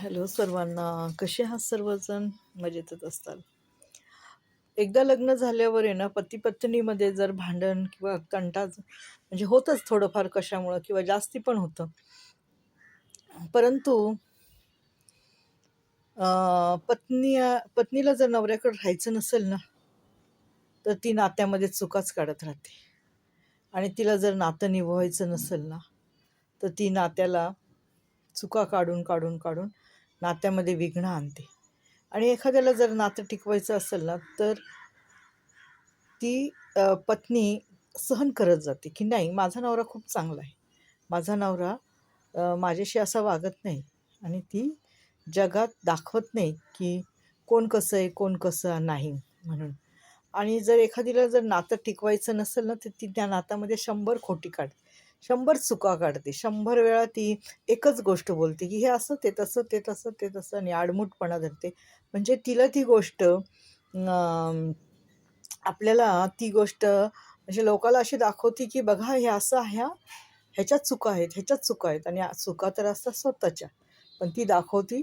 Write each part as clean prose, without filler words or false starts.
Hello सर्वांना. कसे आहात सर्वजण? मजेतच असताल. एकदा लग्न झाल्यावर आहे ना, पती पत्नीमध्ये जर भांडण किंवा तंटा म्हणजे होतच थोडंफार कशामुळं किंवा जास्ती पण होतं. परंतु पत्नीला जर नवऱ्याकडे राहायचं नसेल ना, तर ती नात्यामध्ये चुकाच काढत राहते. आणि तिला जर नातं निभवायचं नसेल ना, तर ती नात्याला चुका काढून काढून काढून नात्यामध्ये विघ्न आणते. आणि एखाद्याला जर नातं टिकवायचं असेल ना, तर ती पत्नी सहन करत जाते, की नाही माझा नवरा खूप चांगला आहे. माझा नवरा माझ्याशी असा वागत नाही. आणि ती जगात दाखवत नाही, की कोण कसं आहे, कोण कसं नाही म्हणून. आणि जर एखादीला जर नातं टिकवायचं नसेल ना, तर ती त्या नात्यामध्ये 100 खोटी काढते. 100 चुका काढते. 100 वेळा ती एकच गोष्ट बोलते, की हे असं, ते तसं, ते तसं, ते तसं आणि आडमुठपणा धरते. म्हणजे तिला ती गोष्ट आपल्याला ती गोष्ट म्हणजे लोकाला अशी दाखवते, की बघा हे असं आहे हां, ह्याच्यात चुका आहेत, ह्याच्यात चुका आहेत आणि चुका तर असतात स्वतःच्या. पण ती दाखवती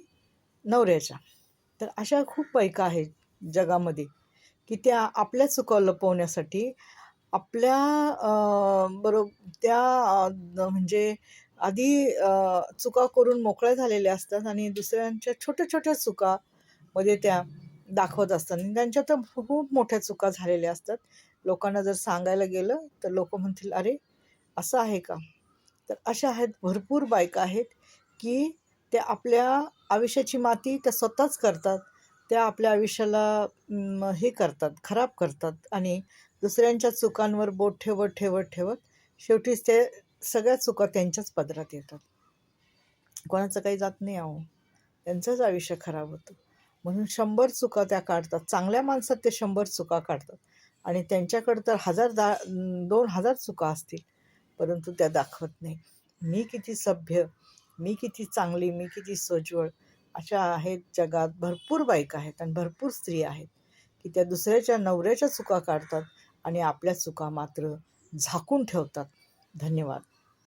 नवऱ्याच्या. तर अशा खूप बायका आहेत जगामध्ये, की त्या आपल्या चुका लपवण्यासाठी आपल्या त्या म्हणजे आधी चुका करून मोकळ्या झालेल्या असतात आणि दुसऱ्यांच्या छोट्या-छोट्या चुकामध्ये त्या दाखवत असतात आणि त्यांच्या तर खूप मोठ्या चुका झालेल्या असतात. लोकांना जर सांगायला गेलं, तर लोकं म्हणतील, "अरे, असं आहे का?" तर अशा आहेत भरपूर बायका आहेत, की त्या आपल्या आयुष्याची माती त्या स्वतःच करतात. त्या आपल्या आयुष्याला हे करतात, खराब करतात आणि दुसऱ्यांच्या चुकांवर बोट ठेवत, ठेवत, ठेवत शेवटीच ते सगळ्या चुका त्यांच्याच पदरात येतात. कोणाचं काही जात नाही अहो. त्यांचंच आयुष्य खराब होतं. म्हणून 100 चुका त्या काढतात. चांगल्या माणसात ते 100 चुका काढतात आणि त्यांच्याकडं तर 2,000 चुका असतील, परंतु त्या दाखवत नाही. मी किती सभ्य, मी किती चांगली, मी किती सोज्वळ. अशा आहेत जगात भरपूर बायका आहेत आणि भरपूर स्त्रिया आहेत, की त्या दुसऱ्याच्या नवऱ्याच्या चुका काढतात आणि आपल्या चुका मात्र झाकून ठेवतात. धन्यवाद.